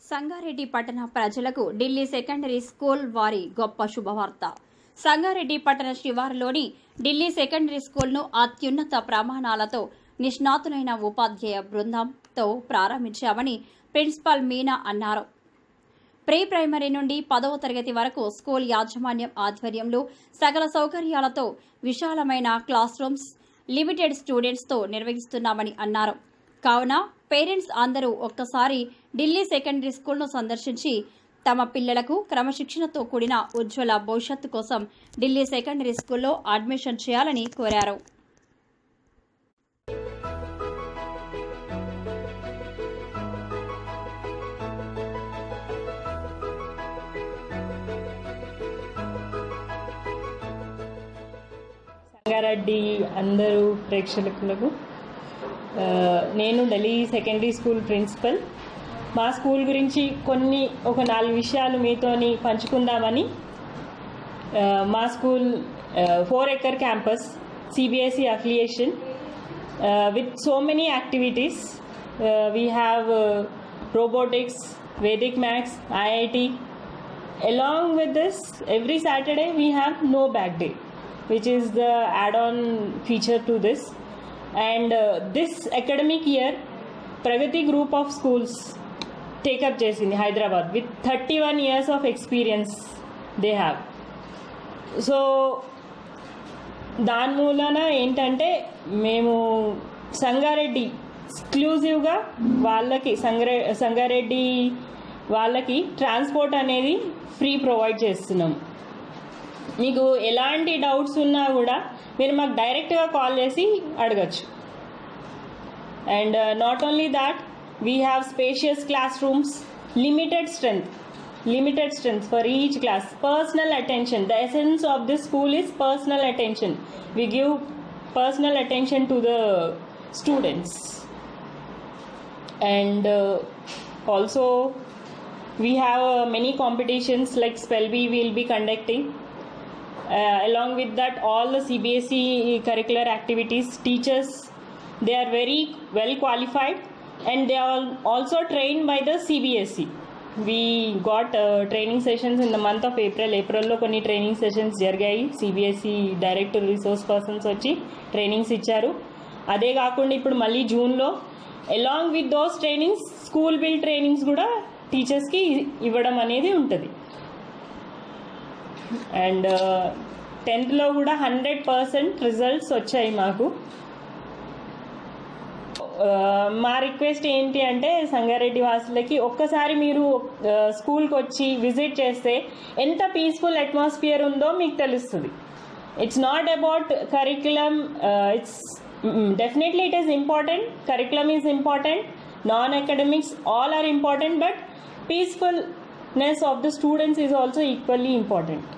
సంగారెడ్డి పట్టణ ప్రజలకు Delhi secondary school వారి గొప్ప శుభవార్త. సంగారెడ్డి పట్టణ శివారులోని ఢిల్లీ సెకండరీ స్కూల్ను అత్యున్నత ప్రమాణాలతో నిష్ణాతులైన ఉపాధ్యాయ బృందంతో ప్రారంభించామని ప్రిన్సిపల్ మీనా అన్నారు. ప్రీ ప్రైమరీ నుండి 10వ తరగతి వరకు స్కూల్ యాజమాన్యం ఆధ్వర్యంలో సకల సౌకర్యాలతో విశాలమైన క్లాస్ రూమ్స్, లిమిటెడ్ స్టూడెంట్స్తో నిర్వహిస్తున్నామని అన్నారు. కావున పేరెంట్స్ అందరూ ఒక్కసారి ఢిల్లీ సెకండరీ స్కూల్ను సందర్శించి తమ పిల్లలకు క్రమశిక్షణతో కూడిన ఉజ్వల భవిష్యత్తు కోసం ఢిల్లీ సెకండరీ స్కూల్లో అడ్మిషన్ చేయాలని కోరారు. సంగారెడ్డి అందరూ ప్రేక్షకులకు నేను ఢిల్లీ సెకండరీ స్కూల్ ప్రిన్సిపల్. మా స్కూల్ గురించి ఒక 4 విషయాలు మీతోని పంచుకుందామని. మా school 4 acre campus, CBSE affiliation with so many activities. We have robotics, Vedic Maths, IIT. Along with this, every Saturday we have no back day, which is the add-on feature to this. And this academic year, Pragati group of schools take up Chesini, Hyderabad, with 31 years of experience they have. So, దాని మూలన ఏంటంటే మేము సంగారెడ్డి ఎక్స్క్లూజివ్గా వాళ్ళకి సంగారెడ్డి వాళ్ళకి transport అనేది free provide చేస్తున్నాం. మీకు ఎలాంటి డౌట్స్ ఉన్నా కూడా మీరు మాకు డైరెక్ట్గా కాల్ చేసి అడగచ్చు. And not only that, we have spacious class rooms, limited strength for each class, personal attention. The essence of this school is personal attention. We give personal attention to the students. And also we have many competitions like Spell Bee will be conducting. Along with that, all the CBSE curricular activities, teachers, they are very well qualified and they are also trained by the CBSE. We got training sessions in the month of April. Aprillo konni training sessions జరిగాయి. CBSE direct resource persons వచ్చి trainings ఇచ్చారు. అదే కాకుండా ఇప్పుడు మళ్ళీ జూన్లో along with those trainings school build trainings కూడా టీచర్స్కి ఇవ్వడం అనేది ఉంటుంది. అండ్ 10th కూడా 100% రిజల్ట్స్ వచ్చాయి మాకు. మా రిక్వెస్ట్ ఏంటి అంటే సంగారెడ్డి వాసులకి ఒక్కసారి మీరు స్కూల్కి వచ్చి విజిట్ చేస్తే ఎంత పీస్ఫుల్ అట్మాస్ఫియర్ ఉందో మీకు తెలుస్తుంది. It's not about curriculum. It's definitely it is important. Curriculum is important, non academics all are important, but peacefulness of the students is also equally important.